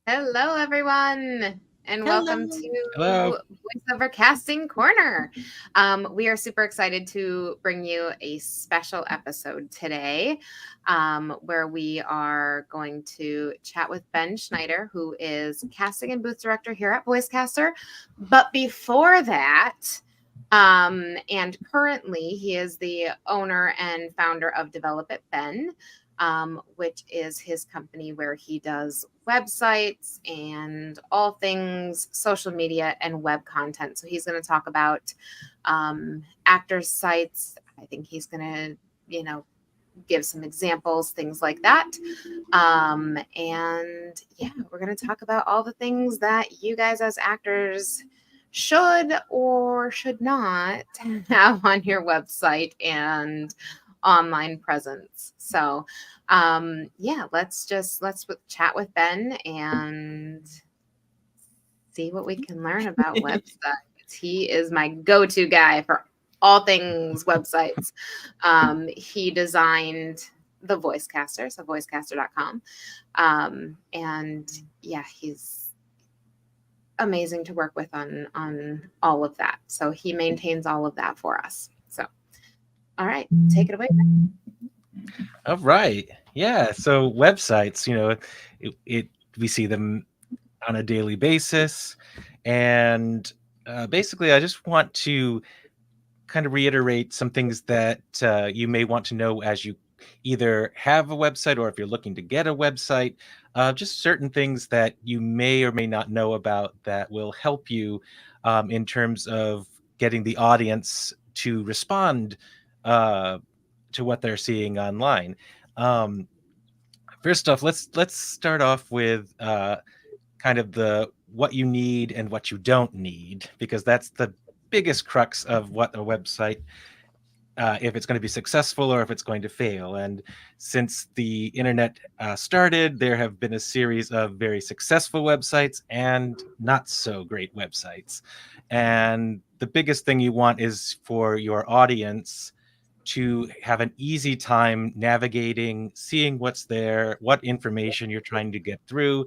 Hello, everyone, and welcome Hello. to Hello. Voiceover Casting Corner. We are super excited to bring you a special episode today where we are going to chat with Ben Schneider, who is casting and booth director here at Voicecaster. But before that, and currently, he is the owner and founder of Develop It Ben, which is his company where he does websites and all things social media and web content. So he's going to talk about actors' sites. I think he's going to, give some examples, things like that. And yeah, we're going to talk about all the things that you guys as actors should or should not have on your website and online presence. So, yeah, let's chat with Ben and see what we can learn about websites. He is my go-to guy for all things websites. He designed the Voicecaster, so voicecaster.com. And yeah, he's amazing to work with on all of that. So he maintains all of that for us. So, all right, take it away. All right. Yeah. So websites, it we see them on a daily basis, and basically, I just want to kind of reiterate some things that you may want to know as you either have a website or if you're looking to get a website. Just certain things that you may or may not know about that will help you in terms of getting the audience to respond uh, to what they're seeing online. Um, First off, let's start off with kind of the what you need and what you don't need, because that's the biggest crux of what a website, if it's going to be successful or if it's going to fail. And since the internet started, there have been a series of very successful websites and not so great websites. And the biggest thing you want is for your audience to have an easy time navigating, seeing what's there, what information you're trying to get through,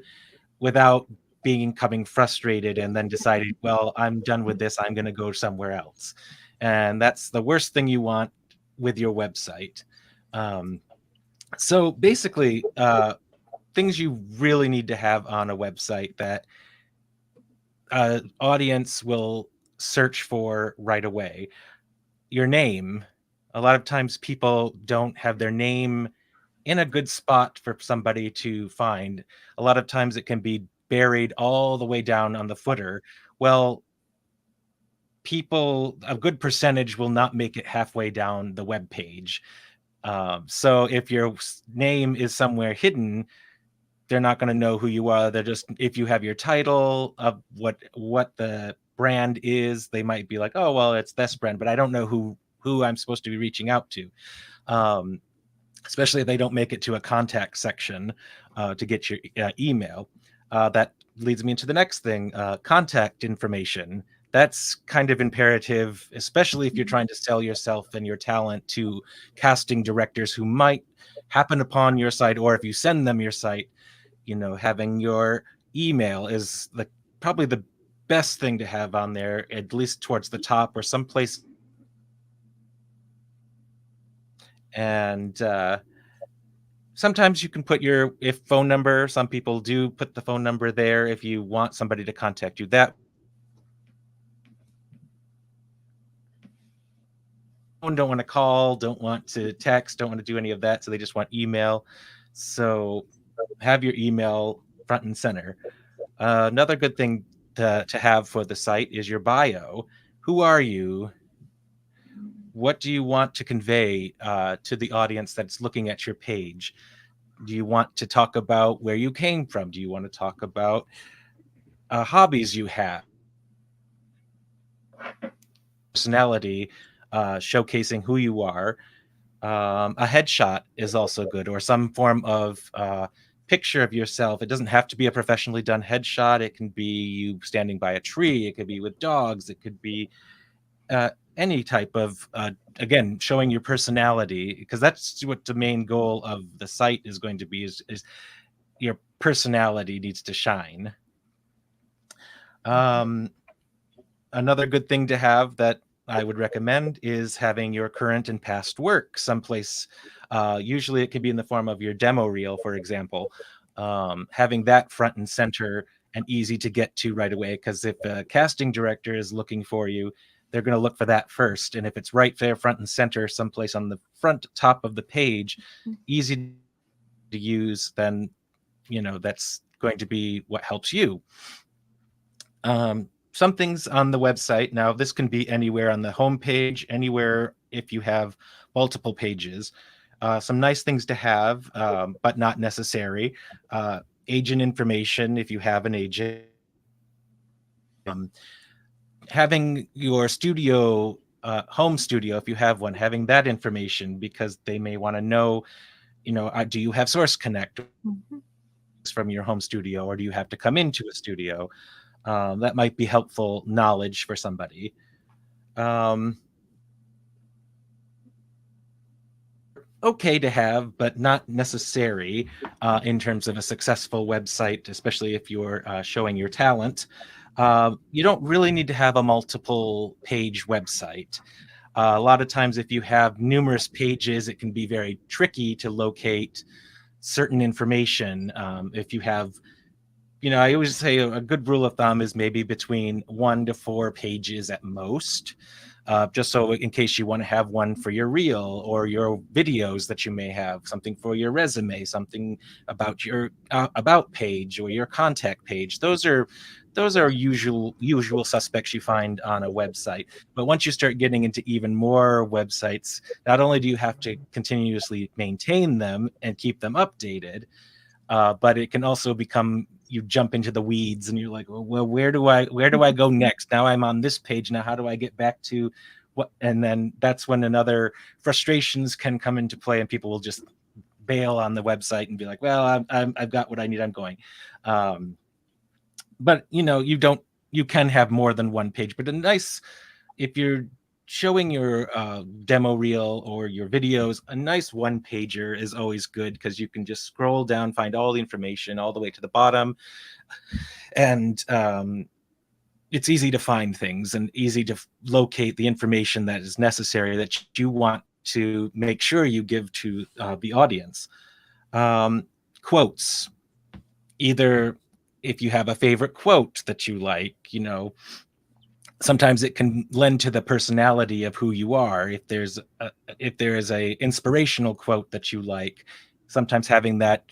without becoming frustrated and then deciding, well, I'm done with this, I'm going to go somewhere else. And that's the worst thing you want with your website. Um, so basically, things you really need to have on a website that audience will search for right away. Your name. A lot of times people don't have their name in a good spot for somebody to find. A lot of times it can be buried all the way down on the footer. Well, people, a good percentage will not make it halfway down the web page. So if your name is somewhere hidden, they're not going to know who you are. They're just, if you have your title of what the brand is, they might be like, oh well, it's this brand, but I don't know who I'm supposed to be reaching out to. Especially if they don't make it to a contact section to get your email. That leads me into the next thing, contact information. That's kind of imperative, especially if you're trying to sell yourself and your talent to casting directors who might happen upon your site, or if you send them your site, having your email is probably the best thing to have on there, at least towards the top or someplace. And sometimes you can put your phone number. Some people do put the phone number there if you want somebody to contact you. That don't want to call, don't want to text, don't want to do any of that, so they just want email. So have your email front and center. Another good thing to have for the site is your bio. Who are you? What do you want to convey to the audience that's looking at your page? Do you want to talk about where you came from? Do you want to talk about hobbies you have? Personality, showcasing who you are. A headshot is also good, or some form of picture of yourself. It doesn't have to be a professionally done headshot. It can be you standing by a tree. It could be with dogs. It could be any type of, again, showing your personality, because that's what the main goal of the site is going to be, is your personality needs to shine. Um, Another good thing to have that I would recommend is having your current and past work someplace. Usually it can be in the form of your demo reel, for example. Having that front and center and easy to get to right away, because if a casting director is looking for you, they're going to look for that first. And if it's right there, front and center, someplace on the front top of the page, easy to use, then that's going to be what helps you. Some things on the website. Now, this can be anywhere on the home page, anywhere if you have multiple pages. Some nice things to have, but not necessary. Agent information, if you have an agent. Having your studio, home studio, if you have one, having that information because they may want to know, do you have Source Connect from your home studio, or do you have to come into a studio? That might be helpful knowledge for somebody. Okay to have, but not necessary in terms of a successful website, especially if you're showing your talent. You don't really need to have a multiple page website. A lot of times, if you have numerous pages, it can be very tricky to locate certain information. If you have, I always say a good rule of thumb is maybe between 1 to 4 pages at most. Just so in case you want to have one for your reel or your videos that you may have, something for your resume, something about your about page or your contact page. Those are usual suspects you find on a website. But once you start getting into even more websites, not only do you have to continuously maintain them and keep them updated, but it can also become, you jump into the weeds and you're like, well, where do I go next? Now I'm on this page. Now how do I get back to what? And then that's when another frustrations can come into play, and people will just bail on the website and be like, well, I've got what I need. I'm going. But you can have more than one page. But if you're showing your demo reel or your videos, a nice one pager is always good, because you can just scroll down, find all the information all the way to the bottom, and it's easy to find things and easy to locate the information that is necessary that you want to make sure you give to the audience. Quotes, either if you have a favorite quote that you like, sometimes it can lend to the personality of who you are. If there is a inspirational quote that you like, sometimes having that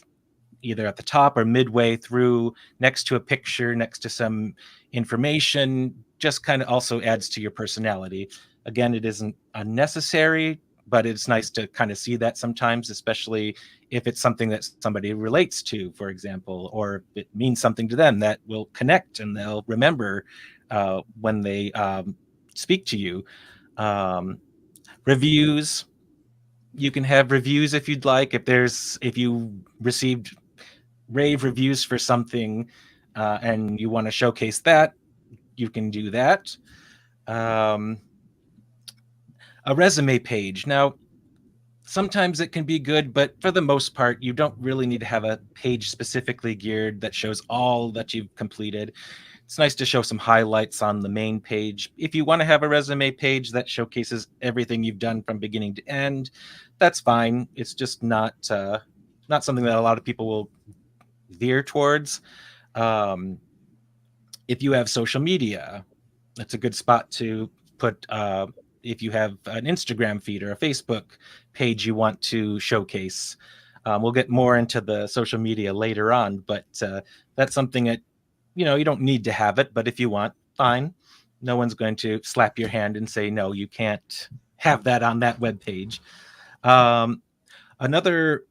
either at the top or midway through, next to a picture, next to some information, just kind of also adds to your personality. Again, it isn't unnecessary, but it's nice to kind of see that sometimes, especially if it's something that somebody relates to, for example, or it means something to them that will connect and they'll remember when they speak to you. Reviews, you can have reviews if you'd like. If you received rave reviews for something and you want to showcase that, you can do that. A resume page. Now, sometimes it can be good, but for the most part, you don't really need to have a page specifically geared that shows all that you've completed. It's nice to show some highlights on the main page. If you want to have a resume page that showcases everything you've done from beginning to end, that's fine. It's just not something that a lot of people will veer towards. If you have social media, that's a good spot to put. If you have an Instagram feed or a Facebook page you want to showcase, we'll get more into the social media later on, but that's something that, you don't need to have it, but if you want, fine. No one's going to slap your hand and say, no, you can't have that on that web page. Another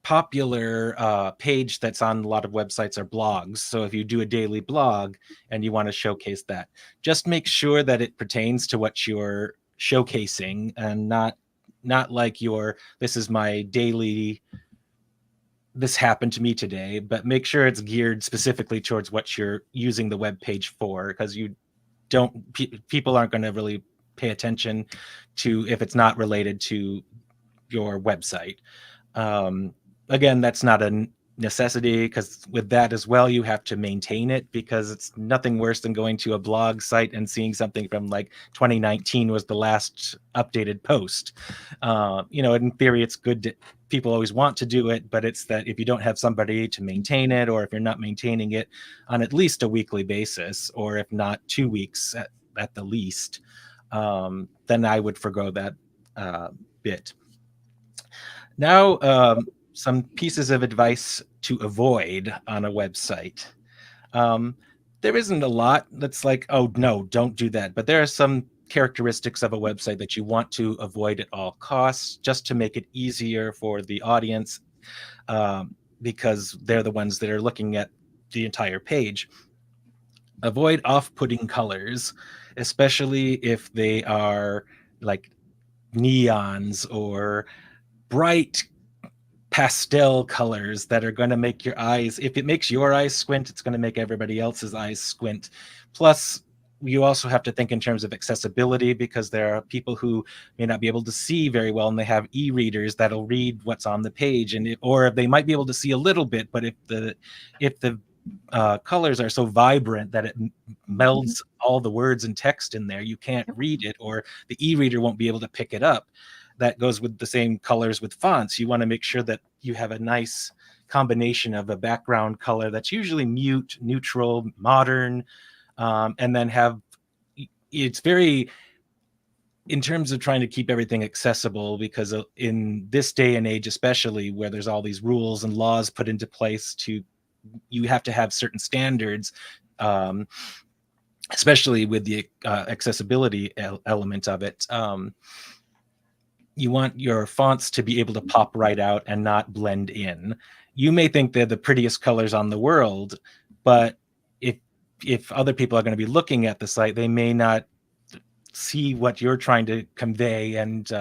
popular page that's on a lot of websites are blogs. So if you do a daily blog and you want to showcase that, just make sure that it pertains to what you're showcasing, and not like this is my daily, this happened to me today, but make sure it's geared specifically towards what you're using the web page for, because people aren't going to really pay attention to if it's not related to your website. Again, that's not a necessity, because with that as well, you have to maintain it, because it's nothing worse than going to a blog site and seeing something from like 2019 was the last updated post. In theory, it's good to, people always want to do it, but it's that if you don't have somebody to maintain it, or if you're not maintaining it on at least a weekly basis, or if not 2 weeks at the least, then I would forgo that bit. Now, some pieces of advice to avoid on a website. There isn't a lot that's like, oh, no, don't do that. But there are some characteristics of a website that you want to avoid at all costs, just to make it easier for the audience, because they're the ones that are looking at the entire page. Avoid off-putting colors, especially if they are like neons or bright pastel colors that are going to make your eyes, if it makes your eyes squint, it's going to make everybody else's eyes squint. Plus, you also have to think in terms of accessibility, because there are people who may not be able to see very well, and they have e-readers that'll read what's on the page, or they might be able to see a little bit, but if the colors are so vibrant that it melds all the words and text in there, you can't read it, or the e-reader won't be able to pick it up. That goes with the same colors with fonts. You want to make sure that you have a nice combination of a background color that's usually mute, neutral, modern, and then it's very, in terms of trying to keep everything accessible, because in this day and age, especially where there's all these rules and laws put into place, you have to have certain standards, especially with the accessibility element of it. You want your fonts to be able to pop right out and not blend in. You may think they're the prettiest colors on the world, but if other people are going to be looking at the site, they may not see what you're trying to convey, and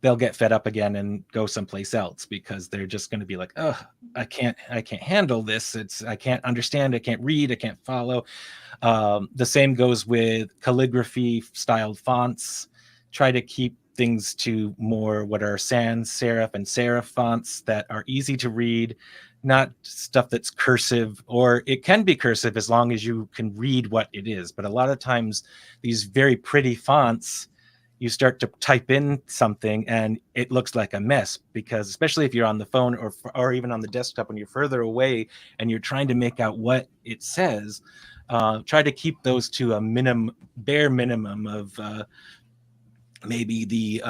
they'll get fed up again and go someplace else, because they're just going to be like, oh, I can't handle this. I can't understand, I can't read, I can't follow. The same goes with calligraphy styled fonts. Try to keep things to more what are sans serif and serif fonts that are easy to read, not stuff that's cursive, or it can be cursive as long as you can read what it is. But a lot of times these very pretty fonts, you start to type in something and it looks like a mess, because especially if you're on the phone or even on the desktop, when you're further away and you're trying to make out what it says, try to keep those to a bare minimum of maybe the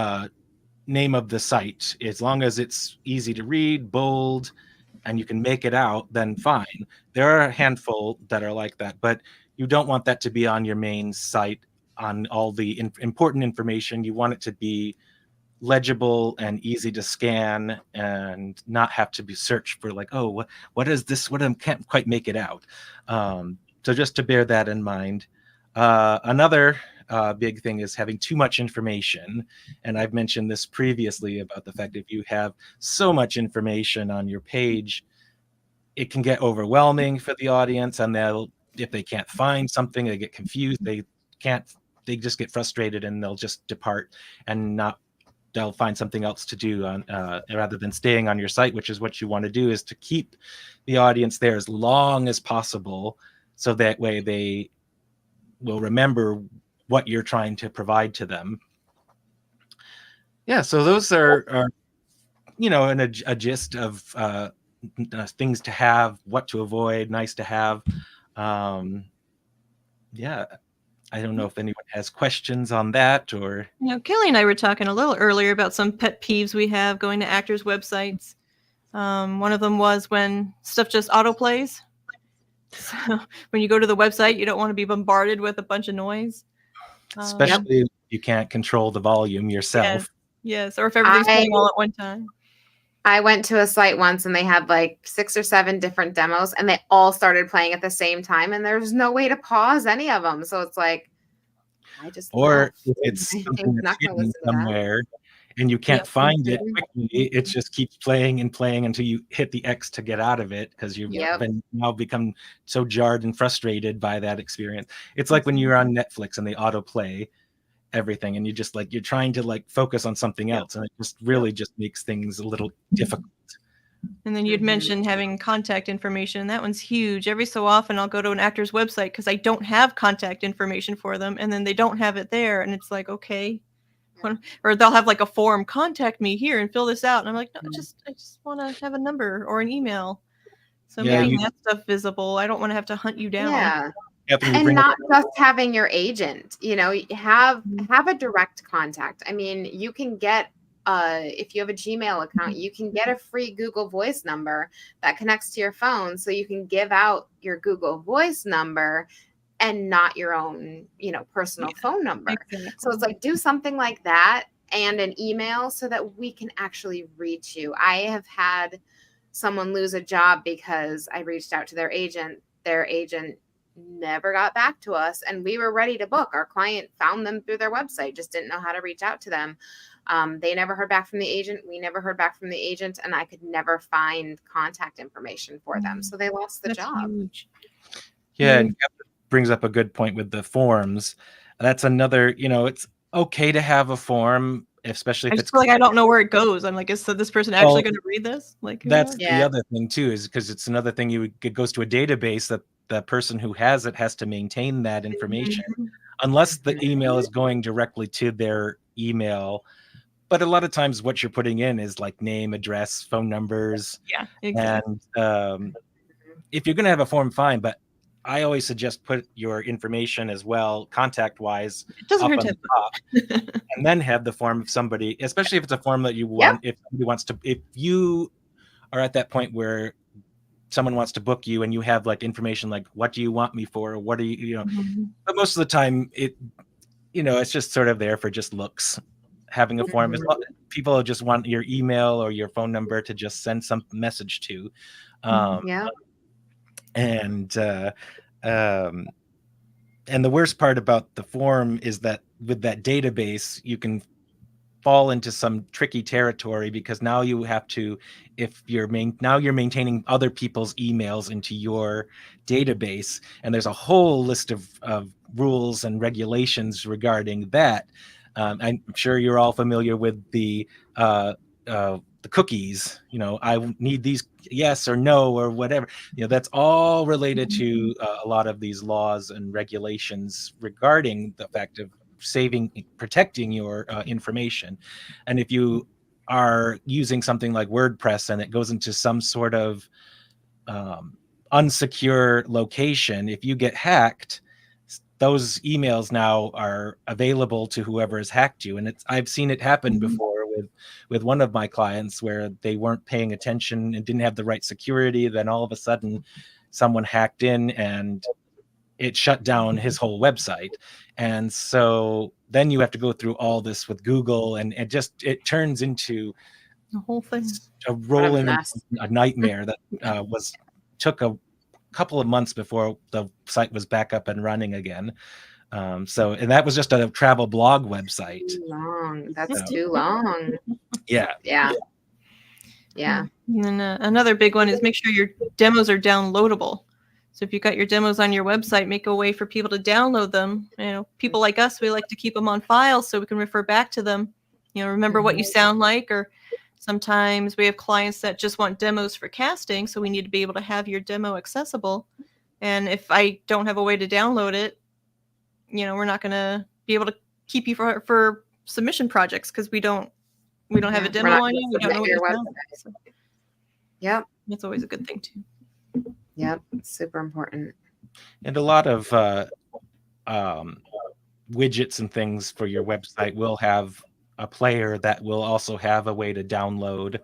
name of the site. As long as it's easy to read, bold, and you can make it out, then fine. There are a handful that are like that, but you don't want that to be on your main site on all the important information. You want it to be legible and easy to scan, and not have to be searched for like, oh, what is this? Can't quite make it out. So just to bear that in mind. Another big thing is having too much information. And I've mentioned this previously about the fact if you have so much information on your page, it can get overwhelming for the audience, and if they can't find something, they get confused, they just get frustrated, and they'll just depart, and they'll find something else to do rather than staying on your site, which is what you want to do, is to keep the audience there as long as possible, so that way they will remember what you're trying to provide to them. Yeah, so those are a gist of things to have, what to avoid, nice to have. Yeah, I don't know if anyone has questions on that, or Kelly and I were talking a little earlier about some pet peeves we have going to actors' websites. One of them was when stuff just autoplays. So when you go to the website, you don't want to be bombarded with a bunch of noise. Especially if you can't control the volume yourself. Yes, or if everything's playing all at one time. I went to a site once and they had like 6 or 7 different demos and they all started playing at the same time and there's no way to pause any of them. So it's like, I just or if it's something that's hidden somewhere and you can't find it quickly, it just keeps playing and playing until you hit the X to get out of it, because you've now become so jarred and frustrated by that experience. It's like when you're on Netflix and they autoplay everything and you're trying to like focus on something else, and it just really just makes things a little difficult. And then you'd Mhm. mentioned having contact information. That one's huge. Every so often I'll go to an actor's website because I don't have contact information for them, and then they don't have it there. And it's like, okay. Or they'll have like a form, contact me here and fill this out. And I'm like, no, I just want to have a number or an email. So Yeah, making that stuff visible. I don't want to have to hunt you down. Yeah. Kathryn, you And bring up not just having your agent, have Mhm. a direct contact. I mean, you can get if you have a Gmail account, you can get a free Google Voice number that connects to your phone, so you can give out your Google Voice number and not your own, personal phone number. Exactly. So it's like, do something like that and an email so that we can actually reach you. I have had someone lose a job because I reached out to their agent. Their agent never got back to us, and we were ready to book. Our client found them through their website, just didn't know how to reach out to them. They never heard back from the agent. We never heard back from the agent, and I could never find contact information for them. So they lost the That's job. huge. Yeah, and Kathryn brings up a good point with the forms. That's another, it's okay to have a form, especially I if just it's feel like I don't know where it goes. I'm like, is this person actually well, going to read this? Like, that's the Yeah. other thing too, is because it's another thing it goes to a database that the person who has it has to maintain that information, unless the email is going directly to their email. But a lot of times what you're putting in is like name, address, phone numbers. Yeah, exactly. And if you're going to have a form, fine. But I always suggest put your information as well, contact wise, It doesn't up hurt on to the top, and then have the form of somebody, especially if it's a form that you Yep. want, if somebody wants to, if you are at that point where someone wants to book you and you have like information like, what do you want me for? What do you, but most of the time it's just sort of there for just looks. Having a form is people just want your email or your phone number to just send some message to. Yeah. And the worst part about the form is that with that database, you can fall into some tricky territory, because now you have to, if you're now you're maintaining other people's emails into your database, and there's a whole list of rules and regulations regarding that. I'm sure you're all familiar with the cookies. I need these, yes or no or whatever. That's all related to a lot of these laws and regulations regarding the fact of protecting your information. And if you are using something like WordPress and it goes into some sort of unsecure location, if you get hacked, those emails now are available to whoever has hacked you. And I've seen it happen before with one of my clients, where they weren't paying attention and didn't have the right security. Then all of a sudden someone hacked in and it shut down his whole website. And so then you have to go through all this with Google, and it turns into The whole thing. a rolling mess. a nightmare that took a couple of months before the site was back up and running again. And that was just a travel blog website. Too long. That's too long. Yeah. Yeah. Yeah. And then another big one is make sure your demos are downloadable. So if you've got your demos on your website, make a way for people to download them. People like us, we like to keep them on file so we can refer back to them. Remember what you sound like, or sometimes we have clients that just want demos for casting, so we need to be able to have your demo accessible. And if I don't have a way to download it, we're not going to be able to keep you for submission projects, because we don't have a demo on you. We don't know what you sound like. So Yep. that's always a good thing too. Yep. Super important. And a lot of widgets and things for your website will have a player that will also have a way to download.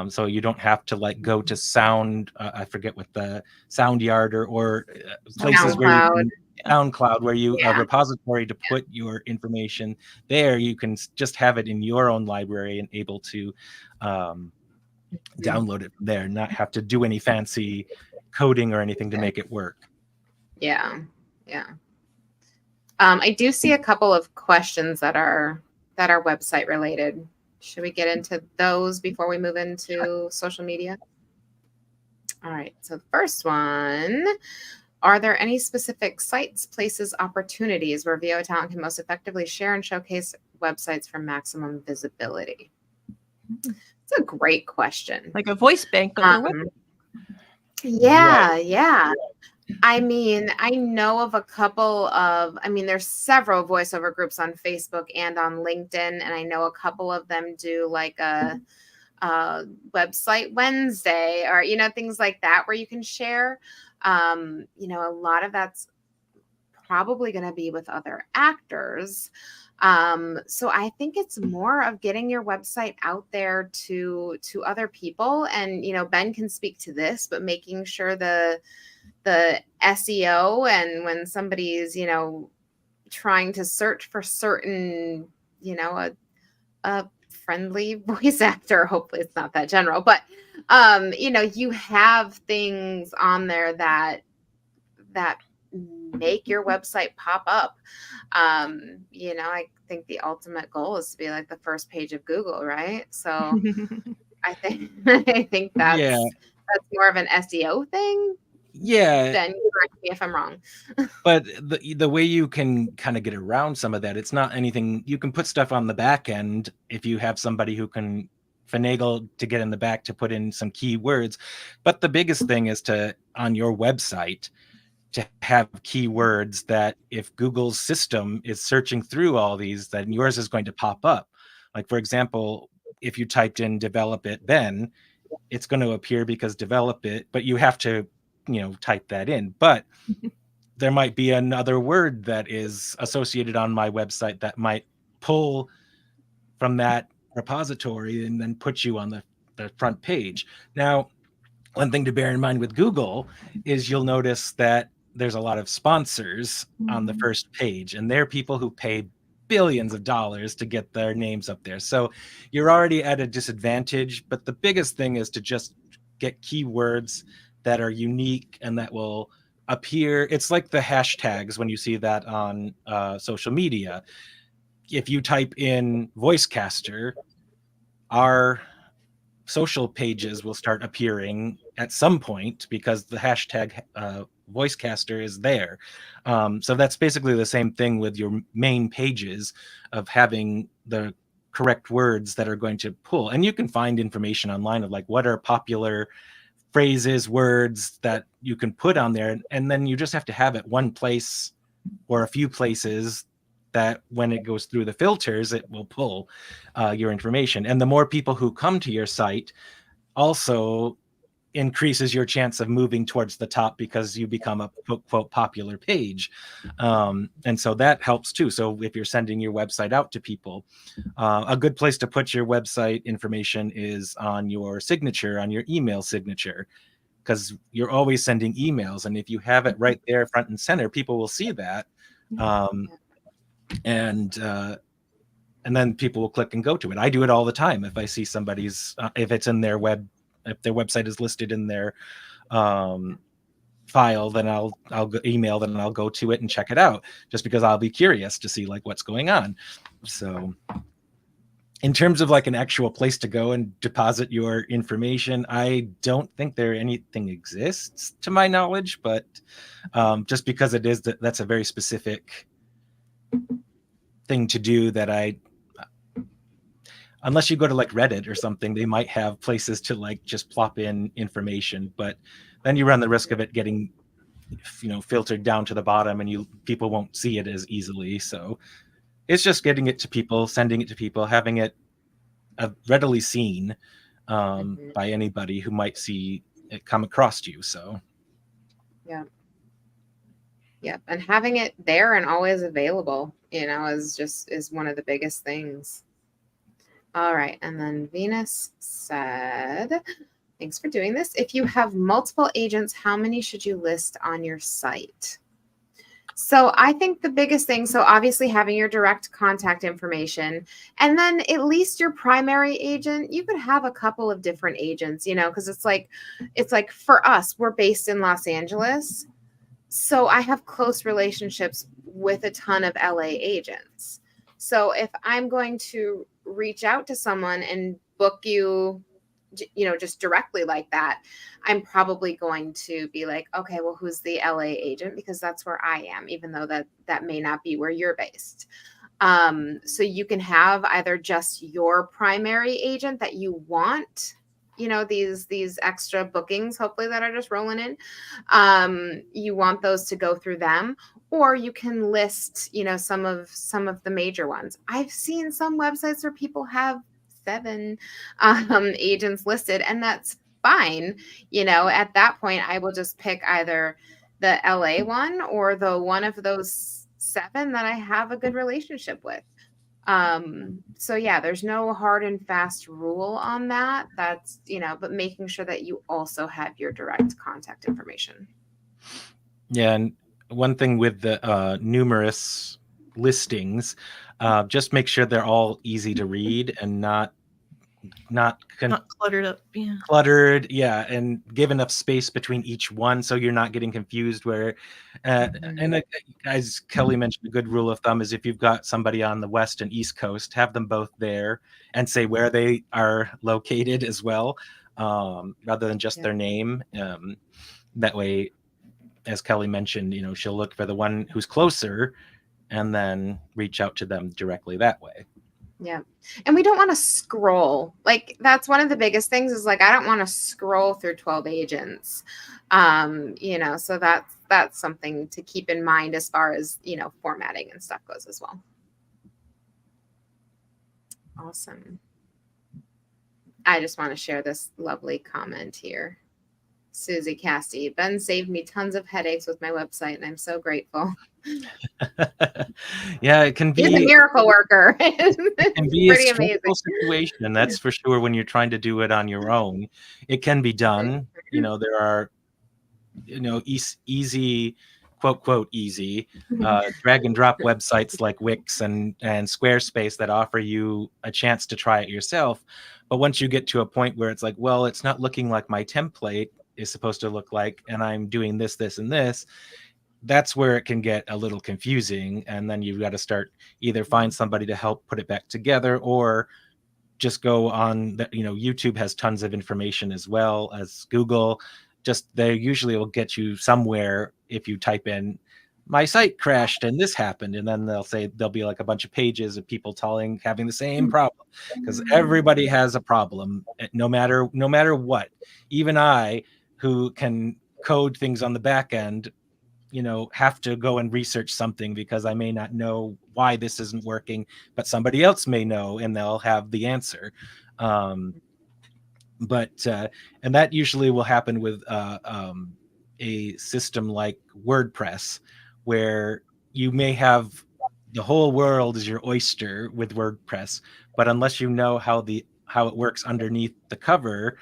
So you don't have to go to Sound. I forget what the SoundYard or places where you can, SoundCloud, where you a repository to put your information there. You can just have it in your own library and able to download it from there, not have to do any fancy coding or anything to make it work. Yeah. I do see a couple of questions that are website related. Should we get into those before we move into social media? All right. So the first one, are there any specific sites, places, opportunities where VO Talent can most effectively share and showcase websites for maximum visibility? It's a great question. Like a voice bank, but for web. Yeah, Right. yeah. I mean, I know of a couple of, I mean, there's several voiceover groups on Facebook and on LinkedIn, and I know a couple of them do like a website Wednesday or, things like that where you can share. A lot of that's probably going to be with other actors. So I think it's more of getting your website out there to other people. And, Ben can speak to this, but making sure the SEO, and when somebody's, trying to search for certain, a friendly voice actor, hopefully it's not that general, but you have things on there that make your website pop up. I think the ultimate goal is to be like the first page of Google, right? So I think Yeah. that's more of an SEO thing. Yeah. Then correct me if I'm wrong. But the way you can kind of get around some of that, it's not anything. You can put stuff on the back end if you have somebody who can finagle to get in the back to put in some keywords. But the biggest thing is on your website to have keywords that if Google's system is searching through all these, then yours is going to pop up. Like, for example, if you typed in develop it, Ben, it's going to appear because develop it, but you have to, type that in. But there might be another word that is associated on my website that might pull from that repository and then put you on the front page. Now, one thing to bear in mind with Google is you'll notice that there's a lot of sponsors on the first page, and they're people who pay billions of dollars to get their names up there. So you're already at a disadvantage, but the biggest thing is to just get keywords that are unique and that will appear. It's like the hashtags when you see that on social media. If you type in Voicecaster, our social pages will start appearing at some point because the hashtag Voicecaster is there. So that's basically the same thing with your main pages of having the correct words that are going to pull. And you can find information online of like what are popular phrases, words that you can put on there. And then you just have to have it one place or a few places that when it goes through the filters, it will pull your information. And the more people who come to your site also increases your chance of moving towards the top because you become a quote popular page. And so that helps too. So if you're sending your website out to people, a good place to put your website information is on your signature, on your email signature, because you're always sending emails. And if you have it right there front and center, people will see that. And then people will click and go to it. I do it all the time. If I see somebody's, if it's in their if their website is listed in their file, then I'll email them and I'll go to it and check it out just because I'll be curious to see like what's going on. So in terms of like an actual place to go and deposit your information, I don't think anything exists to my knowledge, but just because it is that's a very specific thing to do that unless you go to like Reddit or something, they might have places to like just plop in information, but then you run the risk of it getting, filtered down to the bottom and people won't see it as easily. So it's just getting it to people, sending it to people, having it readily seen by anybody who might see it come across you. So yeah, and having it there and always available, is one of the biggest things. All right. And then Venus said, thanks for doing this. If you have multiple agents, how many should you list on your site? So I think the biggest thing, so obviously having your direct contact information, and then at least your primary agent, you could have a couple of different agents, because it's like for us, we're based in Los Angeles. So I have close relationships with a ton of LA agents. So if I'm going to reach out to someone and book you, just directly like that, I'm probably going to be like, okay, well, who's the LA agent? Because that's where I am, even though that may not be where you're based. So you can have either just your primary agent that you want, these extra bookings, hopefully, that are just rolling in. You want those to go through them, or you can list, some of the major ones. I've seen some websites where people have 7 agents listed, and that's fine. At that point, I will just pick either the LA one or the one of those 7 that I have a good relationship with. So yeah, there's no hard and fast rule on that. That's, but making sure that you also have your direct contact information. Yeah, and one thing with the numerous listings, just make sure they're all easy to read and not cluttered up. Yeah. cluttered, yeah, and give enough space between each one so you're not getting confused. Where, and as Kelly mentioned, a good rule of thumb is if you've got somebody on the West and East Coast, have them both there and say where they are located as well, rather than just their name. That way, as Kelly mentioned, she'll look for the one who's closer and then reach out to them directly that way. Yeah. And we don't want to scroll. Like, that's one of the biggest things is like, I don't want to scroll through 12 agents. So that's something to keep in mind as far as, formatting and stuff goes as well. Awesome. I just want to share this lovely comment here. Susie Casty, Ben saved me tons of headaches with my website, and I'm so grateful. Yeah, it can be. He's a miracle worker. It can be pretty a stressful amazing situation, that's for sure. When you're trying to do it on your own, it can be done. There are, easy, quote easy, drag and drop websites like Wix and Squarespace that offer you a chance to try it yourself. But once you get to a point where it's like, well, it's not looking like my template is supposed to look like, and I'm doing this, this, and this, that's where it can get a little confusing. And then you've got to start either find somebody to help put it back together, or just go on the, YouTube has tons of information as well as Google. Just they usually will get you somewhere if you type in my site crashed and this happened, and then there'll be like a bunch of pages of people having the same problem, because everybody has a problem, no matter what. Even I, who can code things on the back end, have to go and research something because I may not know why this isn't working, but somebody else may know and they'll have the answer. And that usually will happen with a system like WordPress, where you may have the whole world is your oyster with WordPress, but unless you know how it works underneath the cover,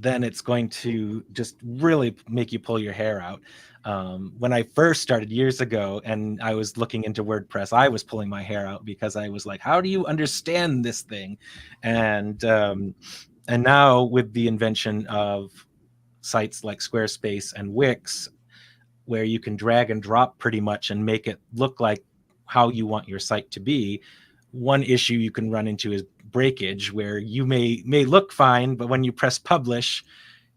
then it's going to just really make you pull your hair out. When I first started years ago and I was looking into WordPress, I was pulling my hair out because I was like, how do you understand this thing? And now with the invention of sites like Squarespace and Wix, where you can drag and drop pretty much and make it look like how you want your site to be, one issue you can run into is breakage, where you may look fine, but when you press publish,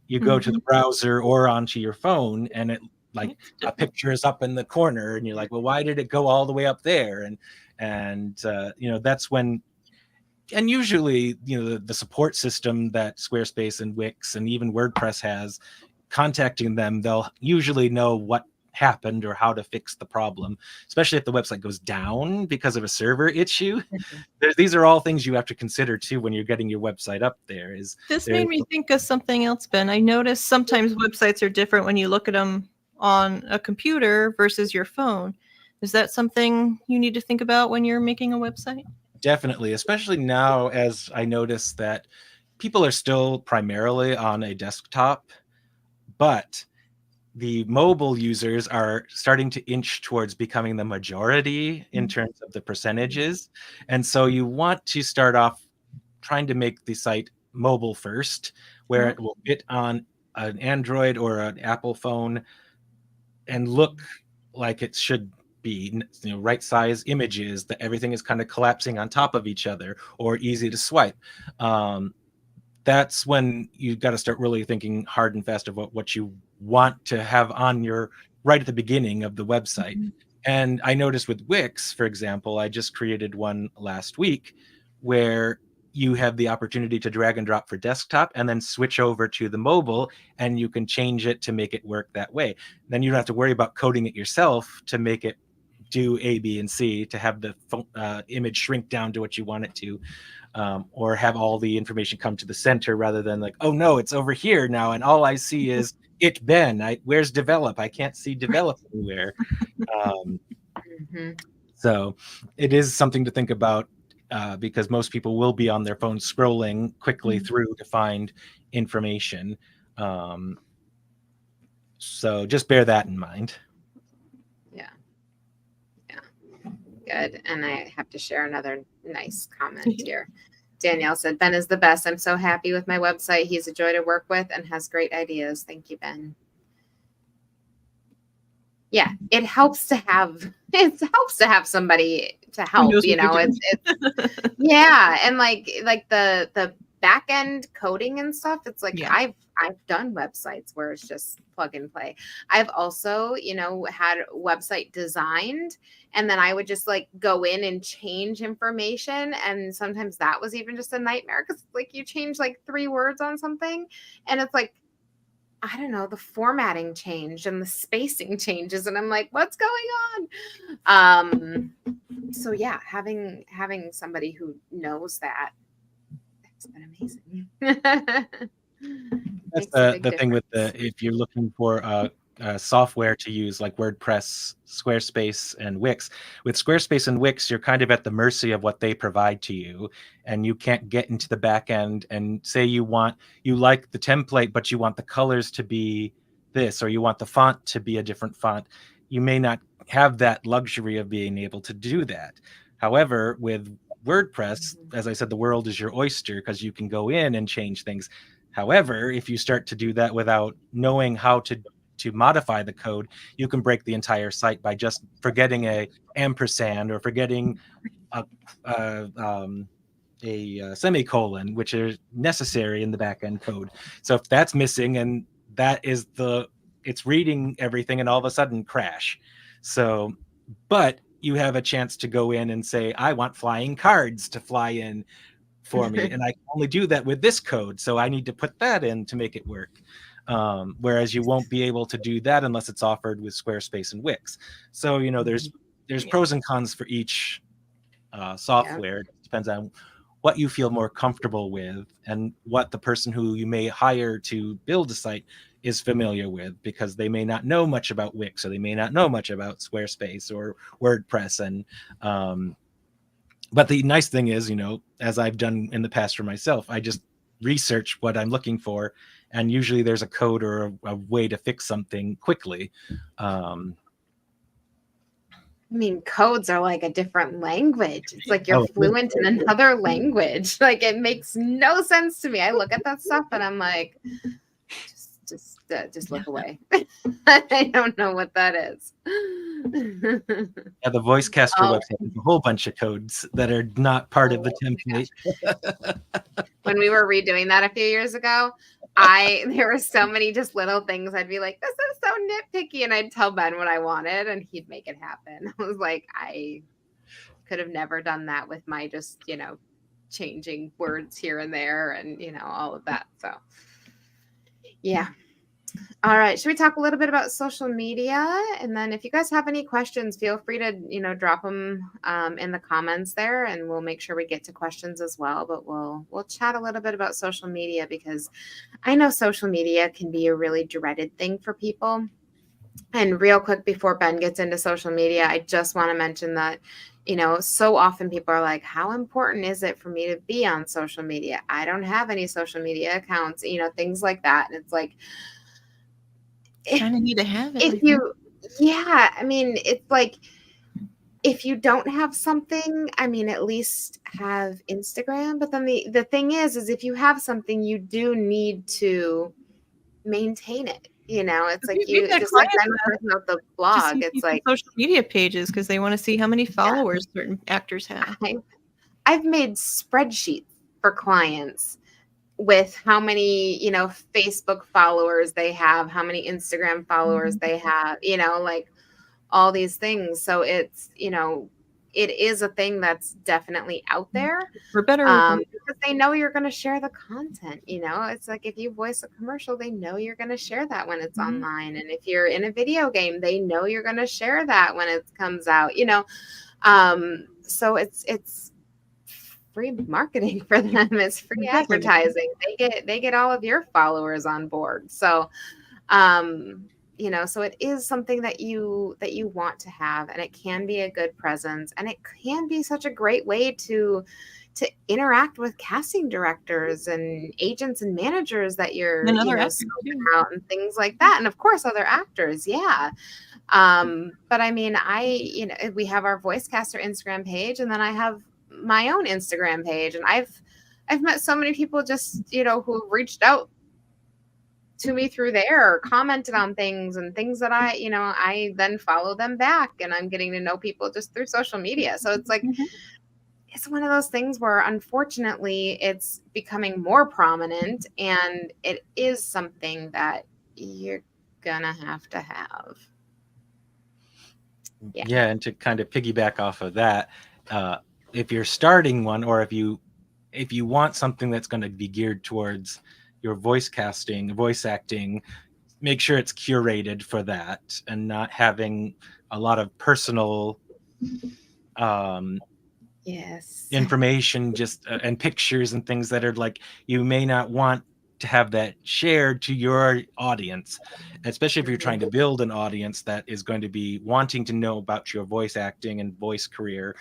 you go to the browser or onto your phone, and it like a picture is up in the corner, and you're like, well, why did it go all the way up there? And that's when, and usually the support system that Squarespace and Wix and even WordPress has, contacting them, they'll usually know what happened or how to fix the problem, especially if the website goes down because of a server issue. These are all things you have to consider too when you're getting your website up there. This made me think of something else, Ben. I noticed sometimes websites are different when you look at them on a computer versus your phone. Is that something you need to think about when you're making a website? Definitely, especially now, as I notice that people are still primarily on a desktop, but the mobile users are starting to inch towards becoming the majority in terms of the percentages. And so you want to start off trying to make the site mobile first, where it will fit on an Android or an Apple phone and look like it should be, right size images, that everything is kind of collapsing on top of each other or easy to swipe. That's when you've got to start really thinking hard and fast about what you want to have on your right at the beginning of the website. And I noticed with Wix, for example, I just created one last week where you have the opportunity to drag and drop for desktop and then switch over to the mobile, and you can change it to make it work that way. Then you don't have to worry about coding it yourself to make it do A, B, and C, to have the image shrink down to what you want it to, or have all the information come to the center rather than like, oh no, it's over here now, and all I see is it Ben. Where's develop? I can't see develop anywhere. So it is something to think about, because most people will be on their phone scrolling quickly through to find information. So just bear that in mind. Good. And I have to share another nice comment here. Danielle said, Ben is the best. I'm so happy with my website. He's a joy to work with and has great ideas. Thank you, Ben. Yeah, it helps to have somebody to help, you know. It's yeah, and like the back end coding and stuff, it's like I've done websites where it's just plug and play. I've also, you know, had website designed, and then I would just like go in and change information, and sometimes that was even just a nightmare because like you change like 3 words on something and it's like, I don't know, the formatting changed and the spacing changes, and I'm like, what's going on? So yeah, having somebody who knows that, that's been amazing. That's the thing with if you're looking for software to use like WordPress, Squarespace, and Wix. With Squarespace and Wix, you're kind of at the mercy of what they provide to you, and you can't get into the back end and say you like the template, but you want the colors to be this, or you want the font to be a different font. You may not have that luxury of being able to do that. However, with WordPress, as I said, the world is your oyster because you can go in and change things. However, if you start to do that without knowing how to modify the code, you can break the entire site by just forgetting a ampersand or forgetting a semicolon, which is necessary in the backend code. So if that's missing, and that is it's reading everything, and all of a sudden crash. So, but you have a chance to go in and say, I want flying cards to fly in for me, and I can only do that with this code, so I need to put that in to make it work. Whereas you won't be able to do that unless it's offered with Squarespace and Wix. So, you know, there's pros and cons for each software. It depends on what you feel more comfortable with and what the person who you may hire to build a site is familiar with, because they may not know much about Wix, or they may not know much about Squarespace or WordPress. And but the nice thing is, you know, as I've done in the past for myself, I just research what I'm looking for, and usually there's a code or a way to fix something quickly. I mean, codes are like a different language. It's like you're fluent in another language. Like, it makes no sense to me. I look at that stuff and I'm like, just look away. I don't know what that is. Yeah, the Voicecaster website has a whole bunch of codes that are not part of the template. When we were redoing that a few years ago, there were so many just little things. I'd be like, this is so nitpicky, and I'd tell Ben what I wanted, and he'd make it happen. I was like, I could have never done that with my just, you know, changing words here and there, and you know, all of that. So yeah. All right. Should we talk a little bit about social media? And then if you guys have any questions, feel free to, you know, drop them in the comments there, and we'll make sure we get to questions as well. But we'll chat a little bit about social media, because I know social media can be a really dreaded thing for people. And real quick, before Ben gets into social media, I just want to mention that, you know, so often people are like, how important is it for me to be on social media? I don't have any social media accounts, you know, things like that. And it's like, kind of need to have it. I mean, it's like, if you don't have something, I mean, at least have Instagram. But then the thing is if you have something, you do need to maintain it. You know, it's like you just like about the blog. It's like social media pages, because they want to see how many followers certain actors have. I've made spreadsheets for clients with how many, you know, Facebook followers they have, how many Instagram followers they have, you know, like, all these things. So it's, it is a thing that's definitely out there. For better or for Because they know you're going to share the content. It's like if you voice a commercial, they know you're going to share that when it's online. And if you're in a video game, they know you're going to share that when it comes out. So it's free marketing for them. It's free advertising. They get all of your followers on board. So so it is something that you want to have, and it can be a good presence, and it can be such a great way to interact with casting directors and agents and managers that you're And other actors, scoping out and things like that, and of course other actors. But I mean, we have our Voicecaster Instagram page, and then I have my own Instagram page, and I've met so many people just who reached out to me through there, or commented on things and things that I then follow them back, and I'm getting to know people just through social media. So it's like, it's one of those things where unfortunately it's becoming more prominent, and it is something that you're gonna have to have. Yeah, and to kind of piggyback off of that, if you're starting one, or if you want something that's going to be geared towards your voice acting, make sure it's curated for that, and not having a lot of personal information, just and pictures and things that are like, you may not want to have that shared to your audience, especially if you're trying to build an audience that is going to be wanting to know about your voice acting and voice career.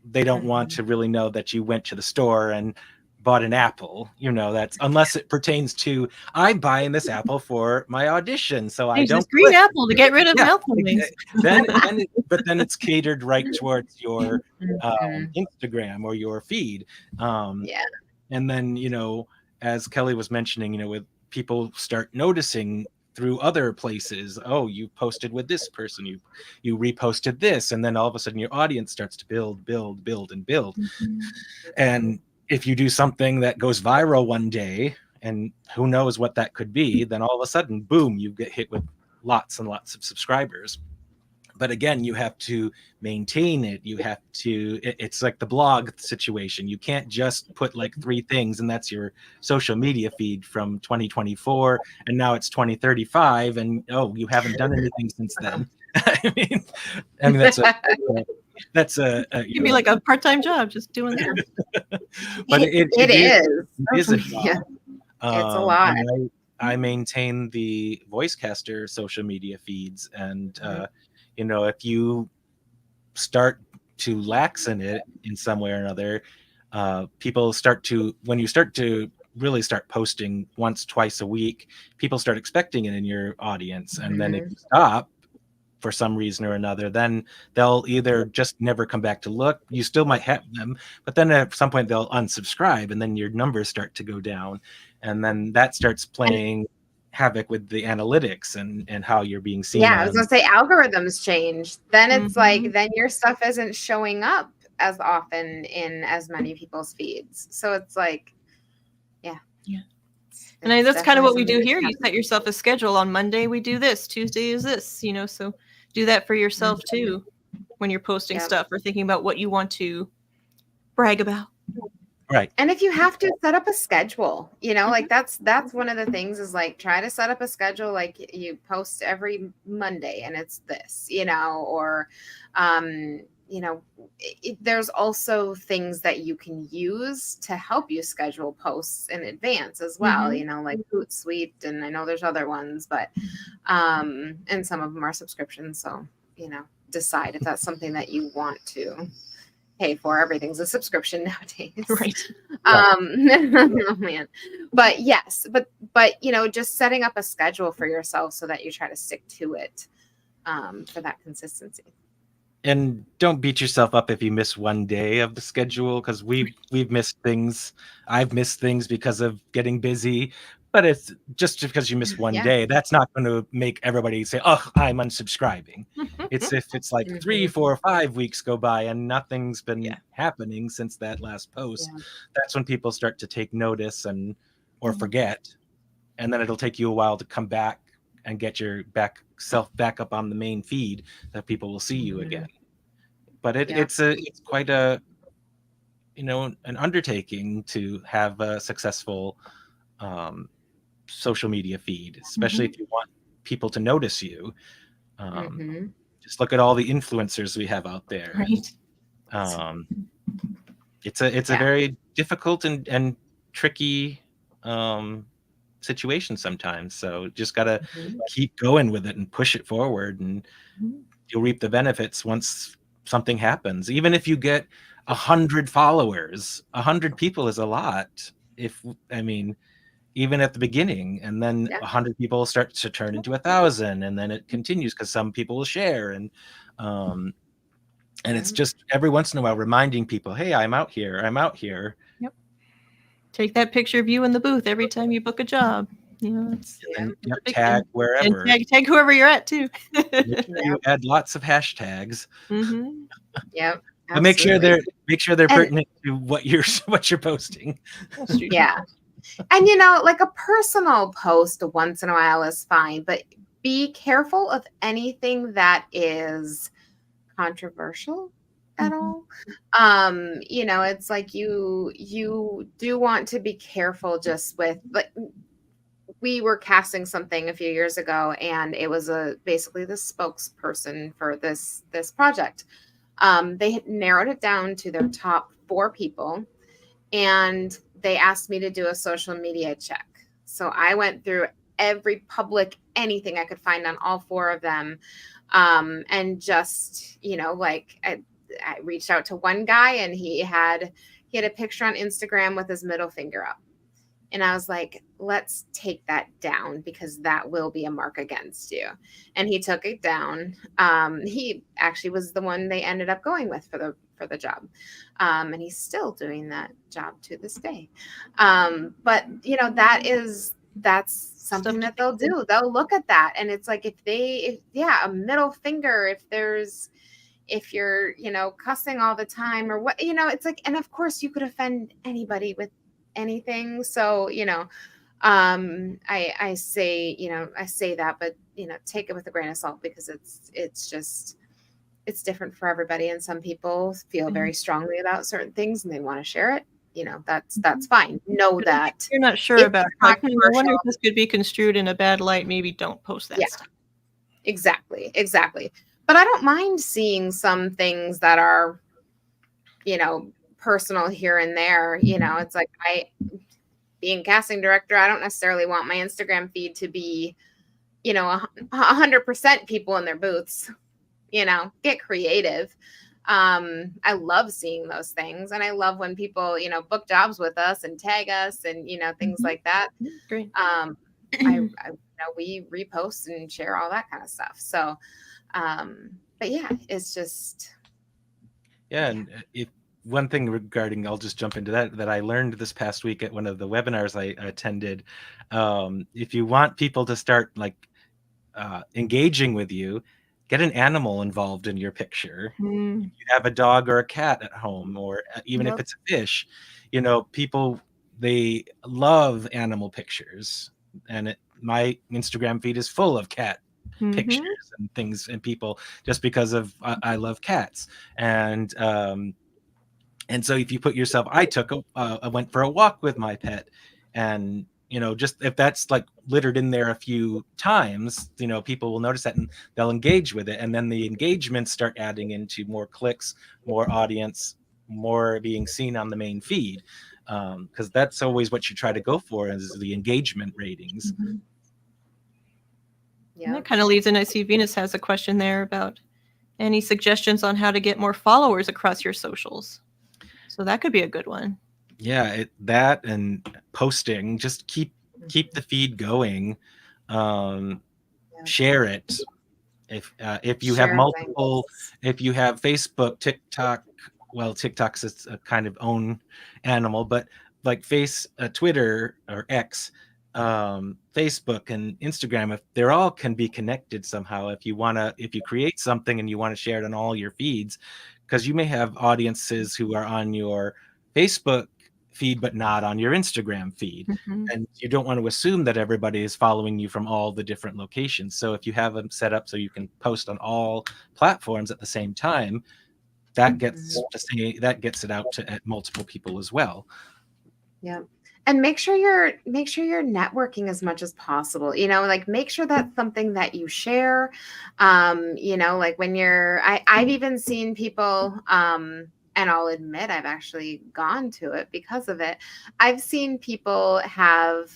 They don't want to really know that you went to the store and bought an apple, that's, unless it pertains to, I'm buying this apple for my audition, so I don't green apple to get rid of mouth movements. But then it's catered right towards your Instagram or your feed. And then, as Kelly was mentioning, with people start noticing through other places, oh, you posted with this person, you reposted this, and then all of a sudden your audience starts to build and build. And if you do something that goes viral one day, and who knows what that could be, then all of a sudden, boom, you get hit with lots and lots of subscribers. But again, you have to maintain it. It's like the blog situation. You can't just put like 3 things and that's your social media feed from 2024, and now it's 2035, and you haven't done anything since then. I mean that's a you'd be like a part-time job just doing that. But it is a job. It's a lot. I maintain the Voicecaster social media feeds, and if you start to lax in it in some way or another, people when you start to really start posting once, twice a week, people start expecting it in your audience. And then if you stop for some reason or another, then they'll either just never come back to look. You still might have them, but then at some point they'll unsubscribe, and then your numbers start to go down. And then that starts playing havoc with the analytics and how you're being seen. I was gonna say, algorithms change. Then it's like, then your stuff isn't showing up as often in as many people's feeds. So it's like, and that's kind of what we do here. You set yourself a schedule. On Monday we do this, Tuesday is this, so do that for yourself too when you're posting stuff or thinking about what you want to brag about. Right. And if you have to set up a schedule, like that's one of the things, is like, try to set up a schedule, like you post every Monday and it's this, or there's also things that you can use to help you schedule posts in advance as well, like Hootsuite, and I know there's other ones, but and some of them are subscriptions, so decide if that's something that you want to pay for. Everything's a subscription nowadays, right? Oh man. But yes, but just setting up a schedule for yourself so that you try to stick to it for that consistency. And don't beat yourself up if you miss one day of the schedule, because we've missed things. I've missed things because of getting busy. But it's just because you miss one day, that's not going to make everybody say, "Oh, I'm unsubscribing." It's if it's like 3, 4, 5 weeks go by and nothing's been happening since that last post. That's when people start to take notice or forget, and then it'll take you a while to come back and get your back up on the main feed, that people will see you again. But it's quite a, an undertaking to have a successful social media feed, especially if you want people to notice you. Just look at all the influencers we have out there. Right. It's a very difficult and tricky situation sometimes. So just gotta keep going with it and push it forward, and you'll reap the benefits once something happens. Even if you get 100 followers, 100 people is a lot. Even at the beginning, and then 100 people start to turn into 1,000, and then it continues because some people will share, and it's just every once in a while reminding people, hey, I'm out here. Yep. Take that picture of you in the booth every time you book a job. It's tag wherever. And tag whoever you're at too. Make sure you add lots of hashtags. Yep. But make sure they're pertinent to what you're posting. Yeah. And like a personal post once in a while is fine, but be careful of anything that is controversial at all. It's like you do want to be careful just with, like, we were casting something a few years ago, and it was basically the spokesperson for this project. They had narrowed it down to their top 4 people, and they asked me to do a social media check. So I went through every public anything I could find on all 4 of them. And just, I reached out to one guy, and he had a picture on Instagram with his middle finger up. And I was like, let's take that down, because that will be a mark against you. And he took it down. He actually was the one they ended up going with for the job. And he's still doing that job to this day. But that's something that they'll do. They'll look at that. And it's like, a middle finger, if you're, cussing all the time or what, it's like, and of course you could offend anybody with anything. So, I say that, but take it with a grain of salt, because it's different for everybody. And some people feel very strongly about certain things and they want to share it. That's fine. Know that. If you're not sure about it. I wonder if this could be construed in a bad light. Maybe don't post that stuff. Exactly. But I don't mind seeing some things that are, personal here and there. It's like, being casting director, I don't necessarily want my Instagram feed to be, 100% people in their booths. Get creative. I love seeing those things, and I love when people, book jobs with us and tag us and things like that. Great. We repost and share all that kind of stuff. So, but yeah, it's just. And one thing regarding, I'll just jump into that I learned this past week at one of the webinars I attended. If you want people to start engaging with you, get an animal involved in your picture. If you have a dog or a cat at home, or even if it's a fish, people, they love animal pictures. And my Instagram feed is full of cat pictures and things and people, just because of I love cats. And so if you put yourself, I went for a walk with my pet, and just if that's like littered in there a few times, people will notice that and they'll engage with it. And then the engagements start adding into more clicks, more audience, more being seen on the main feed. Because that's always what you try to go for, is the engagement ratings. And that kind of leads in. I see Venus has a question there about any suggestions on how to get more followers across your socials. So that could be a good one. Yeah, that and posting, just keep the feed going. Share it. If you have multiple, if you have Facebook, TikTok, well, TikTok's its a kind of own animal, but like Twitter or X, Facebook and Instagram, if they're all can be connected somehow. If you create something and you want to share it on all your feeds, because you may have audiences who are on your Facebook feed, but not on your Instagram feed. Mhm. And you don't want to assume that everybody is following you from all the different locations. So if you have them set up so you can post on all platforms at the same time, that gets it out to at multiple people as well. Yeah. And make sure you're networking as much as possible. Like make sure that's something that you share. Like when I've even seen people, and I'll admit I've actually gone to it because of it. I've seen people have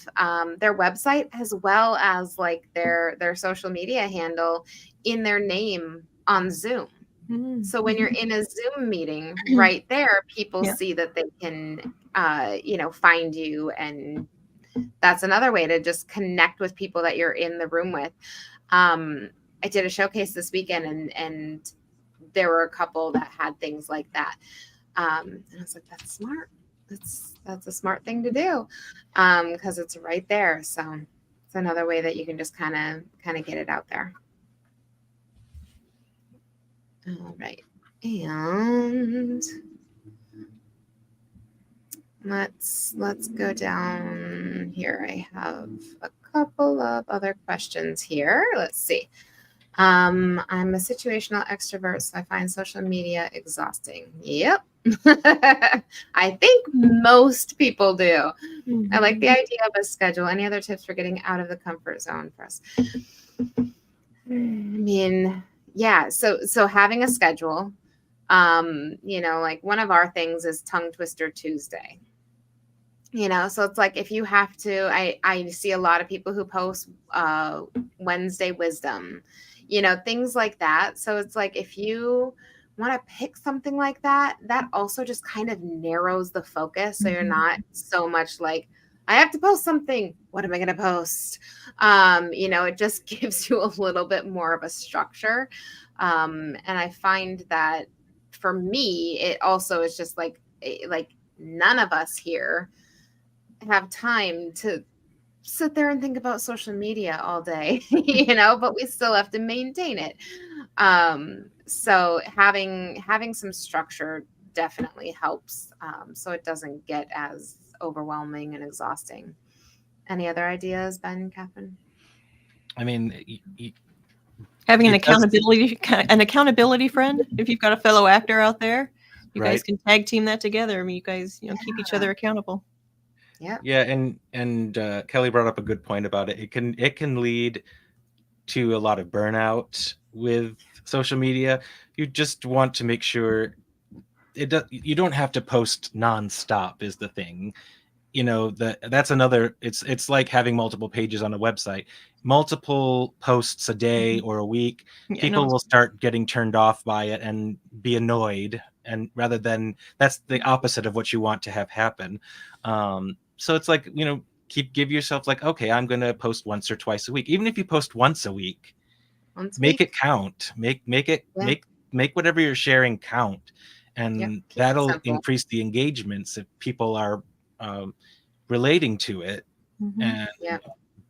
their website as well as like their social media handle in their name on Zoom. So when you're in a Zoom meeting right there, people Yeah. see that they can, find you. And that's another way to just connect with people that you're in the room with. I did a showcase this weekend and there were a couple that had things like that. And I was like, that's smart. That's a smart thing to do. Because it's right there. So it's another way that you can just kind of get it out there. All right. And let's go down here. I have a couple of other questions here. Let's see. I'm a situational extrovert, so I find social media exhausting. Yep. I think most people do. I like the idea of a schedule. Any other tips for getting out of the comfort zone for us? I mean, yeah. So having a schedule. Like one of our things is Tongue Twister Tuesday. So it's like if you have to, I see a lot of people who post Wednesday wisdom, things like that. So it's like if you want to pick something like that, that also just kind of narrows the focus. So you're not so much like, I have to post something. What am I going to post? It just gives you a little bit more of a structure. And I find that for me, it also is just like none of us here have time to sit there and think about social media all day, but we still have to maintain it. So having some structure definitely helps, so it doesn't get as overwhelming and exhausting. Any other ideas, Ben, Kathryn? I mean, having an accountability friend. If you've got a fellow actor out there, you guys can tag team that together. I mean, you guys, keep each other accountable. Yeah, and Kelly brought up a good point about it. It can lead to a lot of burnout with social media. You just want to make sure you don't have to post nonstop is the thing. That's another, it's like having multiple pages on a website, multiple posts a day or a week. People will start getting turned off by it and be annoyed, and rather than, that's the opposite of what you want to have happen. So it's like, give yourself like, okay, I'm going to post once or twice a week. Even if you post once a week, make it count. Make whatever you're sharing count, and that'll increase the engagements if people are relating to it, and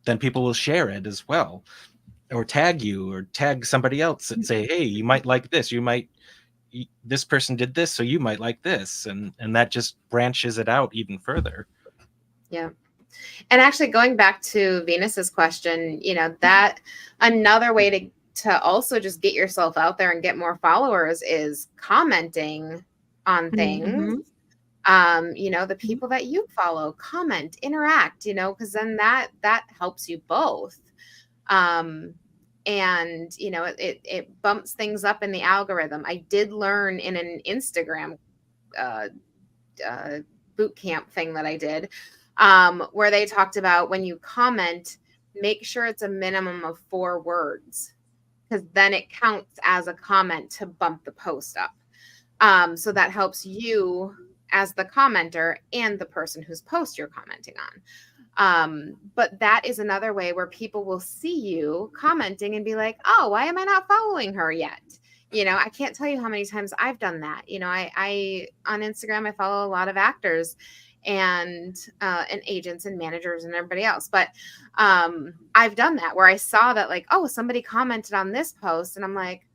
then people will share it as well, or tag you, or tag somebody else and say, hey, you might like this, this person did this, so you might like this, and that just branches it out even further. Yeah. And actually going back to Venus's question, that another way to also just get yourself out there and get more followers is commenting on things. The people that you follow, comment, interact, because then that helps you both. And it bumps things up in the algorithm. I did learn in an Instagram boot camp thing that I did, where they talked about when you comment, make sure it's a minimum of 4 words, because then it counts as a comment to bump the post up. So that helps you as the commenter and the person whose post you're commenting on. But that is another way where people will see you commenting and be like, oh, why am I not following her yet? I can't tell you how many times I've done that. I on Instagram, I follow a lot of actors and agents and managers and everybody else. But I've done that where I saw that like, oh, somebody commented on this post and I'm like,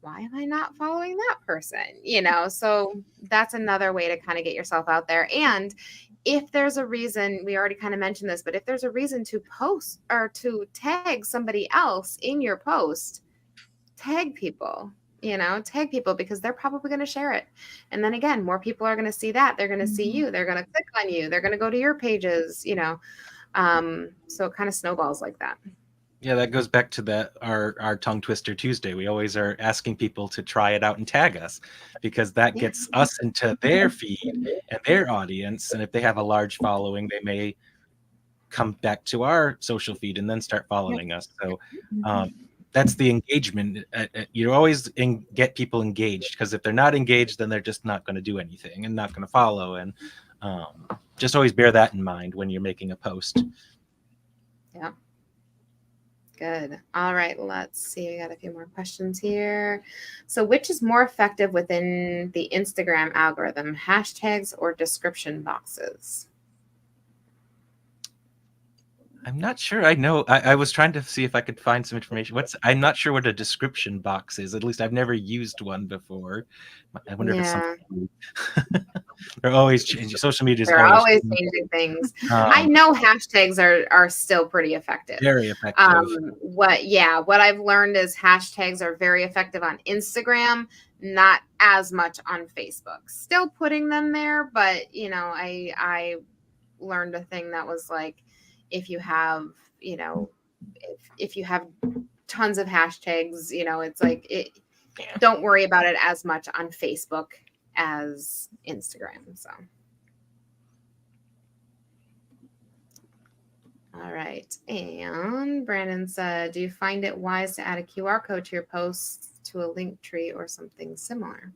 why am I not following that person? So that's another way to kind of get yourself out there. And if there's a reason, we already kind of mentioned this, but if there's a reason to post or to tag somebody else in your post, tag people, because they're probably going to share it. And then again, more people are going to see that. They're going to see you. They're going to click on you. They're going to go to your pages, so it kind of snowballs like that. Yeah, that goes back to our Tongue Twister Tuesday. We always are asking people to try it out and tag us, because that gets us into their feed and their audience. And if they have a large following, they may come back to our social feed and then start following us. So that's the engagement. You always get people engaged, because if they're not engaged, then they're just not going to do anything and not going to follow. And just always bear that in mind when you're making a post. Yeah. Good. All right. Let's see. We got a few more questions here. So which is more effective within the Instagram algorithm, hashtags or description boxes? I'm not sure. I know. I was trying to see if I could find some information. I'm not sure what a description box is. At least I've never used one before. I wonder if it's something. They're always changing. Social media is always changing things. I know hashtags are still pretty effective. Very effective. What I've learned is hashtags are very effective on Instagram, not as much on Facebook. Still putting them there, but I learned a thing that was like, if you have, if you have tons of hashtags, it's like don't worry about it as much on Facebook as Instagram. So, all right. And Brandon said, do you find it wise to add a QR code to your posts to a link tree or something similar?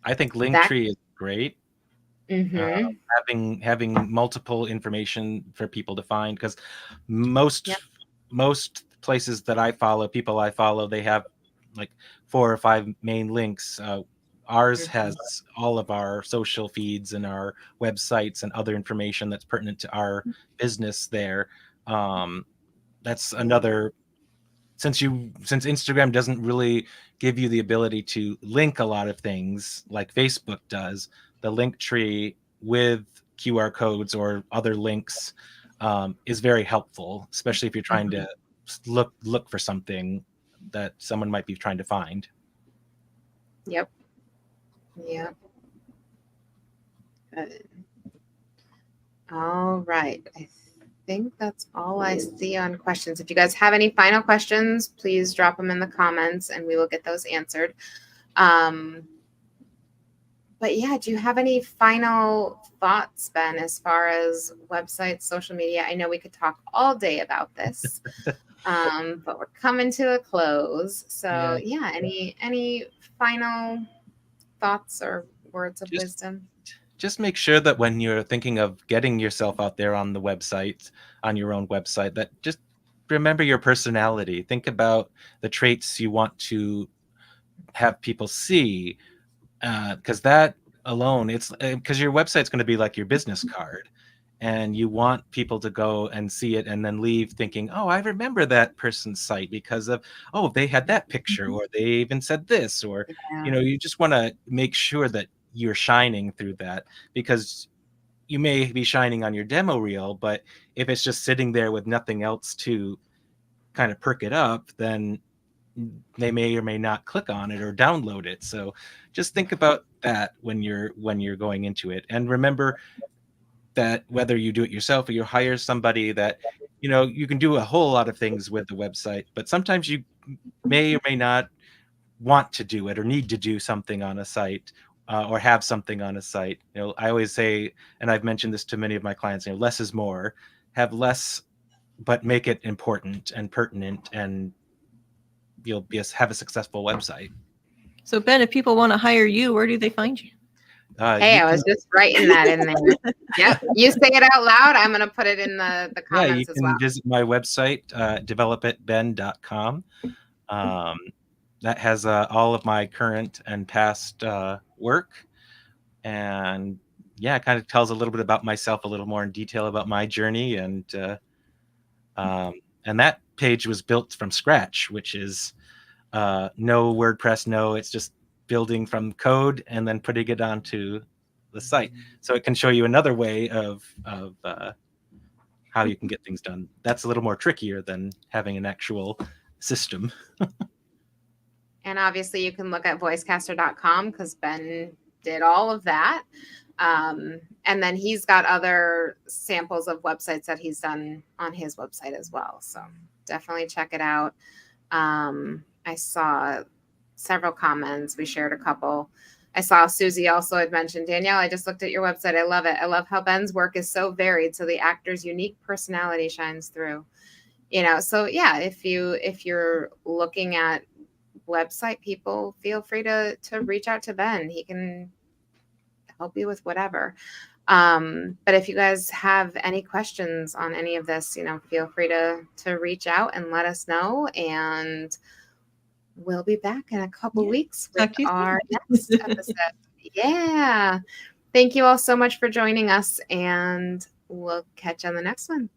I think Linktree is great. Mm-hmm. Having multiple information for people to find, because most places that I follow, people I follow, they have like 4 or 5 main links. Ours has all of our social feeds and our websites and other information that's pertinent to our business there. That's another, since Instagram doesn't really give you the ability to link a lot of things like Facebook does, the link tree with QR codes or other links is very helpful, especially if you're trying to look for something that someone might be trying to find. Yep. Good. All right. I think that's all I see on questions. If you guys have any final questions, please drop them in the comments and we will get those answered. But yeah, do you have any final thoughts, Ben, as far as websites, social media? I know we could talk all day about this, but we're coming to a close. So yeah, any final thoughts or words of wisdom? Just make sure that when you're thinking of getting yourself out there on the website, on your own website, that just remember your personality. Think about the traits you want to have people see. Because that alone, it's because your website's going to be like your business card, and you want people to go and see it and then leave thinking, oh, I remember that person's site because of, oh, they had that picture, or they even said this, or you just want to make sure that you're shining through that, because you may be shining on your demo reel, but if it's just sitting there with nothing else to kind of perk it up, then they may or may not click on it or download it. So just think about that when you're going into it, and remember that whether you do it yourself or you hire somebody, that you can do a whole lot of things with the website, but sometimes you may or may not want to do it or need to do something on a site, or have something on a site. I always say, and I've mentioned this to many of my clients, less is more. Have less, but make it important and pertinent, and you'll have a successful website. So Ben, if people want to hire you, where do they find you? I was just writing that in there. Yep. You say it out loud. I'm going to put it in the comments as well. You can visit my website, developitben.com. That has all of my current and past work. And it kind of tells a little bit about myself, a little more in detail about my journey. And that page was built from scratch, which is no WordPress, no, it's just building from code and then putting it onto the site. So it can show you another way of how you can get things done. That's a little more trickier than having an actual system. And obviously you can look at voicecaster.com because Ben did all of that. And then he's got other samples of websites that he's done on his website as well. So definitely check it out. I saw several comments. We shared a couple. I saw Susie also had mentioned, Danielle, I just looked at your website. I love it. I love how Ben's work is so varied. So the actor's unique personality shines through. So yeah, if you're looking at website people, feel free to reach out to Ben. He can help you with whatever. But if you guys have any questions on any of this, feel free to reach out and let us know. And we'll be back in a couple weeks with our next episode. Yeah. Thank you all so much for joining us, and we'll catch you on the next one.